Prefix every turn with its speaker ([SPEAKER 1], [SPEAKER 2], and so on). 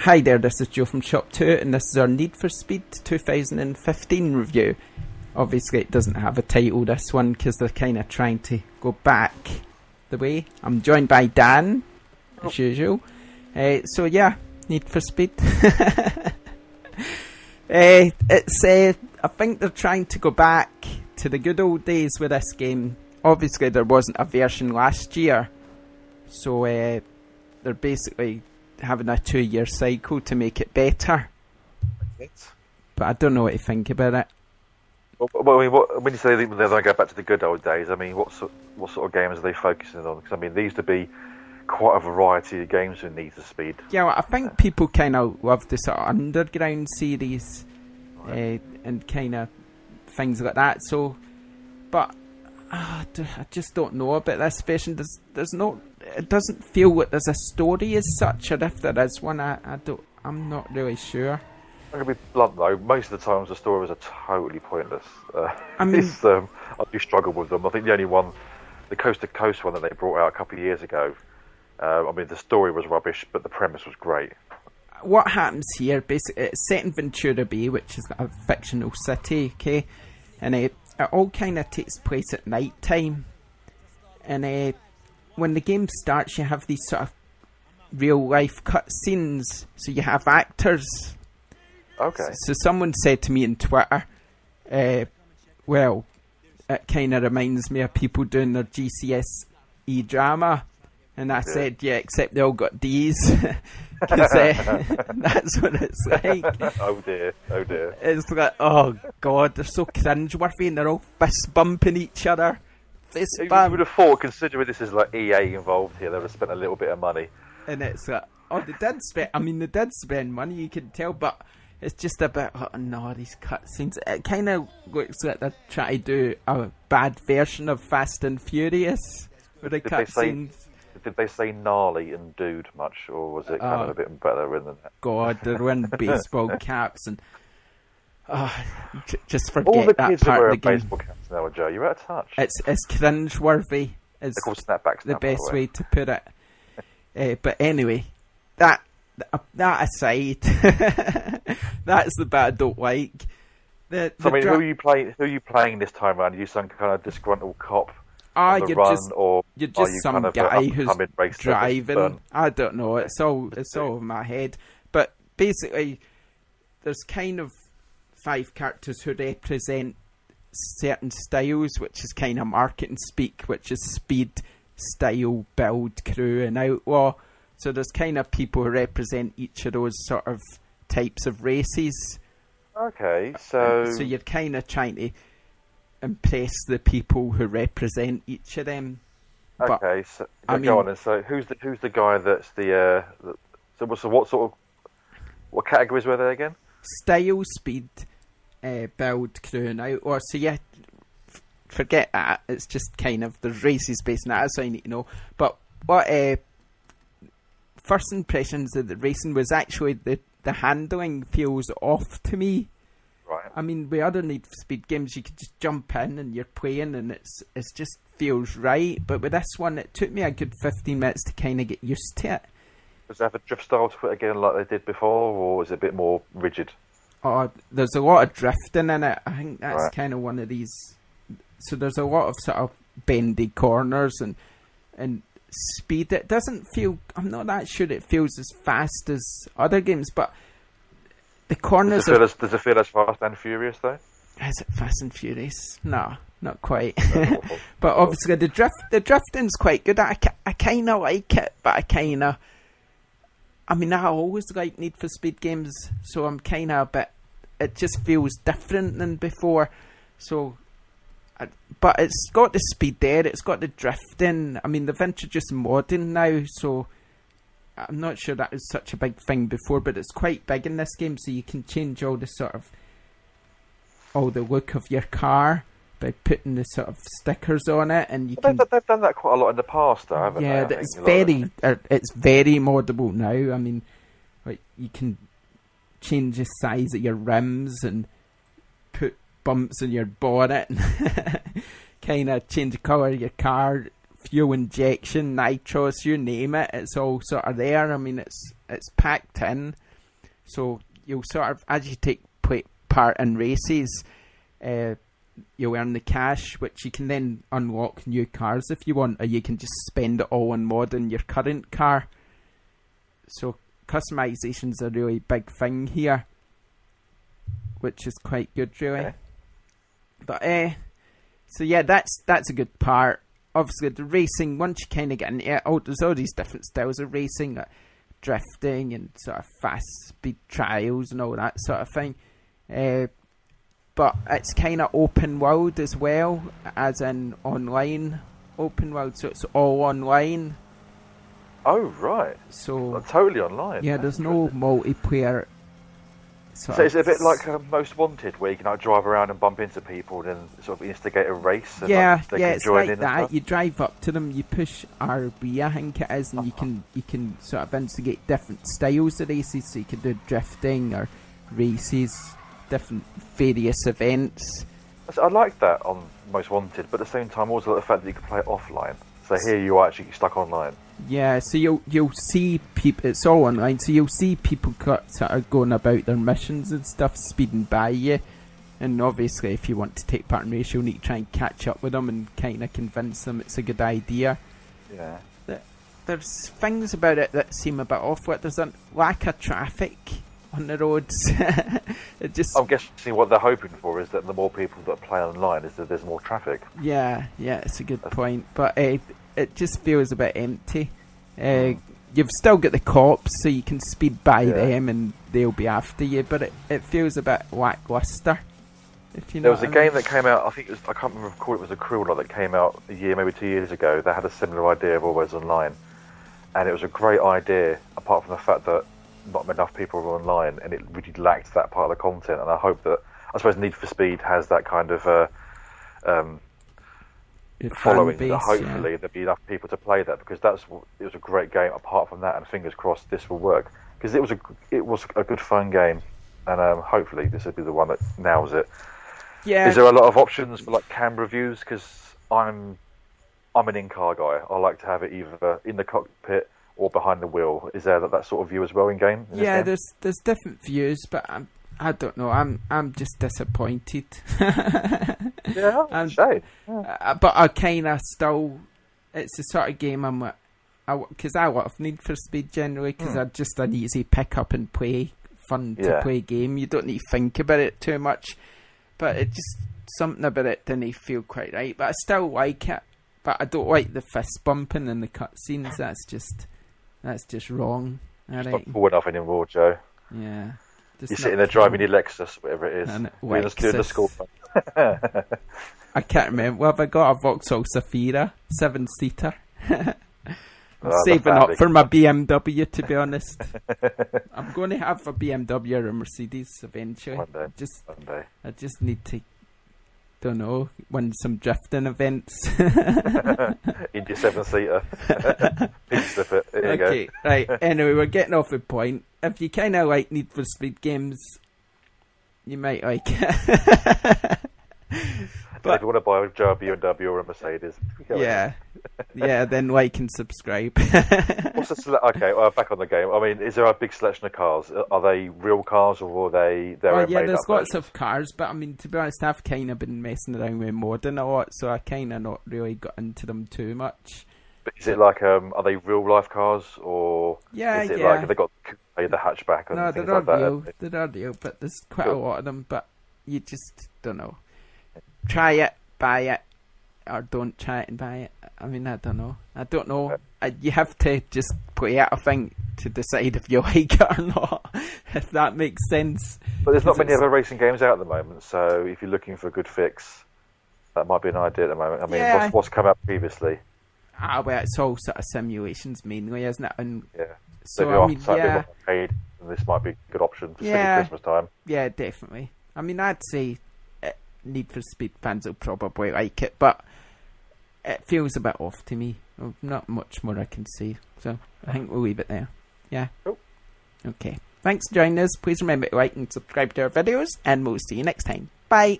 [SPEAKER 1] Hi there, this is Joe from ShopTo, and this is our Need for Speed 2015 review. Obviously it doesn't have a title, this one, because they're kind of trying to go back the way. I'm joined by Dan, as usual. So yeah, Need for Speed. I think they're trying to go back to the good old days with this game. Obviously there wasn't a version last year, so they're basically having a 2-year cycle to make it better. But I don't know what to think about it.
[SPEAKER 2] Well, I mean, when you say they're going to go back to the good old days, I mean, what sort of games are they focusing on? Because I mean, these to be quite a variety of games in Need for Speed.
[SPEAKER 1] Yeah, well, I think people kind of love the sort of underground series, right, and kind of things like that. So, but I just don't know about this version. There's no. It doesn't feel like there's a story as such, or if there is one, I'm not really sure.
[SPEAKER 2] I'm gonna be blunt though. Most of the times the stories are totally pointless.
[SPEAKER 1] I mean,
[SPEAKER 2] I do struggle with them. I think the only one, the Coast to Coast one that they brought out a couple of years ago. I mean, the story was rubbish, but the premise was great. What
[SPEAKER 1] happens here? Basically, it's set in Ventura Bay, which is a fictional city, okay, and it all kind of takes place at night time, and when the game starts, you have these sort of real-life cutscenes. So you have actors.
[SPEAKER 2] Okay.
[SPEAKER 1] So someone said to me on Twitter, well, it kind of reminds me of people doing their GCSE drama. And I said, yeah, except they all got D's. Because that's what it's like.
[SPEAKER 2] Oh dear.
[SPEAKER 1] It's like, oh God, they're so cringeworthy and they're all fist bumping each other.
[SPEAKER 2] You would have thought, considering this is like EA involved here, they would have spent a little bit of money.
[SPEAKER 1] And it's like, oh, they did spend money, you can tell, but it's just a bit, oh no, these cutscenes. It kind of looks like they're trying to do a bad version of Fast and Furious with the cutscenes.
[SPEAKER 2] Did they say gnarly and dude much, or was it kind of a bit better than that?
[SPEAKER 1] God, they're wearing baseball caps and... just forget
[SPEAKER 2] all the
[SPEAKER 1] that
[SPEAKER 2] kids
[SPEAKER 1] part
[SPEAKER 2] are
[SPEAKER 1] of the
[SPEAKER 2] wearing
[SPEAKER 1] game.
[SPEAKER 2] baseball caps now, Joe. You're out of touch.
[SPEAKER 1] It's cringe-worthy. Is the best way to put it. But anyway, that aside, that's the bit I don't like.
[SPEAKER 2] Who are you playing this time around? Are you some kind of disgruntled cop on the run, or
[SPEAKER 1] you're just some
[SPEAKER 2] kind of
[SPEAKER 1] guy who's driving? I don't know. It's all in my head. But basically, there's kind of 5 characters who represent certain styles, which is kind of marketing speak, which is speed, style, build, crew, and outlaw. So there's kind of people who represent each of those sort of types of races.
[SPEAKER 2] Okay, so
[SPEAKER 1] you're kind of trying to impress the people who represent each of them.
[SPEAKER 2] Okay, so go on. And so who's the guy that's the what categories were they again?
[SPEAKER 1] Style, speed, build, crew, and outlaw. So yeah, forget that. It's just kind of the races based on that. That's all you need to know. But what first impressions of the racing was actually the handling feels off to me.
[SPEAKER 2] Right.
[SPEAKER 1] I mean, with other Need for Speed games, you could just jump in and you're playing, and it's just feels right. But with this one, it took me a good 15 minutes to kind of get used to it.
[SPEAKER 2] Does it have a drift style to it again like they did before, or is it a bit more rigid?
[SPEAKER 1] Oh, there's a lot of drifting in it. I think that's kind of one of these. So there's a lot of sort of bendy corners and speed. It doesn't feel. I'm not that sure it feels as fast as other games, but the corners.
[SPEAKER 2] Does it feel as Fast and Furious though?
[SPEAKER 1] Is it Fast and Furious? No, not quite. But obviously the drifting's quite good. I kind of like it, but I mean, I always like Need for Speed games, so I'm kind of a bit... It just feels different than before. So, but it's got the speed there, it's got the drifting. I mean, they've introduced modding now, so I'm not sure that was such a big thing before, but it's quite big in this game, so you can change all the look of your car by putting the sort of stickers on it, and
[SPEAKER 2] they've done that quite a lot in the past, though, haven't they?
[SPEAKER 1] Yeah, it's very moddable now. I mean, like, you can change the size of your rims and put bumps in your bonnet, and kind of change the colour of your car, fuel injection, nitros, you name it. It's all sort of there. I mean, it's packed in. So you'll sort of, as you take part in races, you'll earn the cash, which you can then unlock new cars if you want, or you can just spend it all on modding your current car. So customization's a really big thing here, which is quite good, really.
[SPEAKER 2] Okay.
[SPEAKER 1] But so yeah, that's a good part. Obviously, the racing, once you kind of get into it, there's all these different styles of racing, like drifting and sort of fast speed trials and all that sort of thing. But it's kind of open world as well, as in online open world, so it's all online.
[SPEAKER 2] Oh, right.
[SPEAKER 1] So
[SPEAKER 2] totally online.
[SPEAKER 1] Yeah, there's no multiplayer.
[SPEAKER 2] So is it a bit like Most Wanted, where you can like drive around and bump into people and then sort of instigate a race? And,
[SPEAKER 1] yeah,
[SPEAKER 2] they
[SPEAKER 1] yeah,
[SPEAKER 2] can
[SPEAKER 1] it's
[SPEAKER 2] join
[SPEAKER 1] like
[SPEAKER 2] in
[SPEAKER 1] that. You drive up to them, you push RB, I think it is, and you can sort of instigate different styles of races. So you can do drifting or races, different various events.
[SPEAKER 2] I like that on Most Wanted, but at the same time, also like the fact that you can play it offline. So here you are actually stuck online.
[SPEAKER 1] Yeah, so you'll see people. It's all online, so you'll see people sort of going about their missions and stuff, speeding by you. And obviously, if you want to take part in race, you'll need to try and catch up with them and kind of convince them it's a good idea.
[SPEAKER 2] Yeah.
[SPEAKER 1] There's things about it that seem a bit off. There's a lack of traffic on the roads. I'm
[SPEAKER 2] guessing what they're hoping for is that the more people that play online, is that there's more traffic.
[SPEAKER 1] Yeah, it's a good point, but it just feels a bit empty. You've still got the cops, so you can speed by them and they'll be after you, but it feels a bit lackluster. If you know
[SPEAKER 2] there was a game that came out, I can't remember if it was a Crew or not, that came out a year, maybe 2 years ago. They had a similar idea of always online, and it was a great idea, apart from the fact that not enough people were online, and it really lacked that part of the content. And I hope that, I suppose Need for Speed has that kind of following,
[SPEAKER 1] base,
[SPEAKER 2] that hopefully there'll be enough people to play that, because it was a great game apart from that, and fingers crossed this will work, because it was a good fun game, and hopefully this will be the one that nails it. Is there a lot of options for like camera views? Because I'm an in-car guy. I like to have it either in the cockpit or behind the wheel. Is there that sort of view as well in game?
[SPEAKER 1] There's different views, but I don't know. I'm just disappointed.
[SPEAKER 2] Yeah,
[SPEAKER 1] but I kind of still. It's the sort of game because I love Need for Speed generally, because I just an easy pick up and play, fun to play game. You don't need to think about it too much, but it just something about it didn't feel quite right. But I still like it. But I don't like the fist bumping in the cutscenes. That's just wrong.
[SPEAKER 2] It's not cool enough anymore, Joe.
[SPEAKER 1] Yeah.
[SPEAKER 2] You're sitting there driving your Lexus, whatever it is. We're just doing the school run.
[SPEAKER 1] I can't remember. Well, have I got a Vauxhall Zafira 7-seater? I'm saving up for my BMW, to be honest. I'm going to have a BMW or a Mercedes eventually.
[SPEAKER 2] One day.
[SPEAKER 1] I just need to, don't know, win some drifting events.
[SPEAKER 2] In your 7-seater. Piece of it. There you go.
[SPEAKER 1] Right. Anyway, we're getting off the point. If you kind of like Need for Speed games, you might like it.
[SPEAKER 2] But if you want to buy a BMW or a Mercedes,
[SPEAKER 1] then like and subscribe.
[SPEAKER 2] What's the okay, back on the game. I mean, is there a big selection of cars? Are they real cars, or are they?
[SPEAKER 1] There's lots of cars, but I mean, to be honest, I've kind of been messing around with modding a lot, so I kind of not really got into them too much.
[SPEAKER 2] But is it like, are they real life cars, or is it like have they got the hatchback and things like that?
[SPEAKER 1] No, they're real, but there's quite a lot of them. But you just don't know. Try it, buy it, or don't try it and buy it. I mean, I don't know. You have to just play it, I think, to decide if you like it or not, if that makes sense.
[SPEAKER 2] But there's not many other racing games out at the moment, so if you're looking for a good fix, that might be an idea at the moment. I mean, what's come out previously?
[SPEAKER 1] Well, it's all sort of simulations mainly, isn't it? And
[SPEAKER 2] so I mean, paid, and this might be a good option for Christmas time.
[SPEAKER 1] Yeah, definitely. I mean, I'd say Need for Speed fans will probably like it, but it feels a bit off to me. Not much more I can say, so I think we'll leave it there. Yeah.
[SPEAKER 2] Cool.
[SPEAKER 1] Okay. Thanks for joining us. Please remember to like and subscribe to our videos, and we'll see you next time. Bye.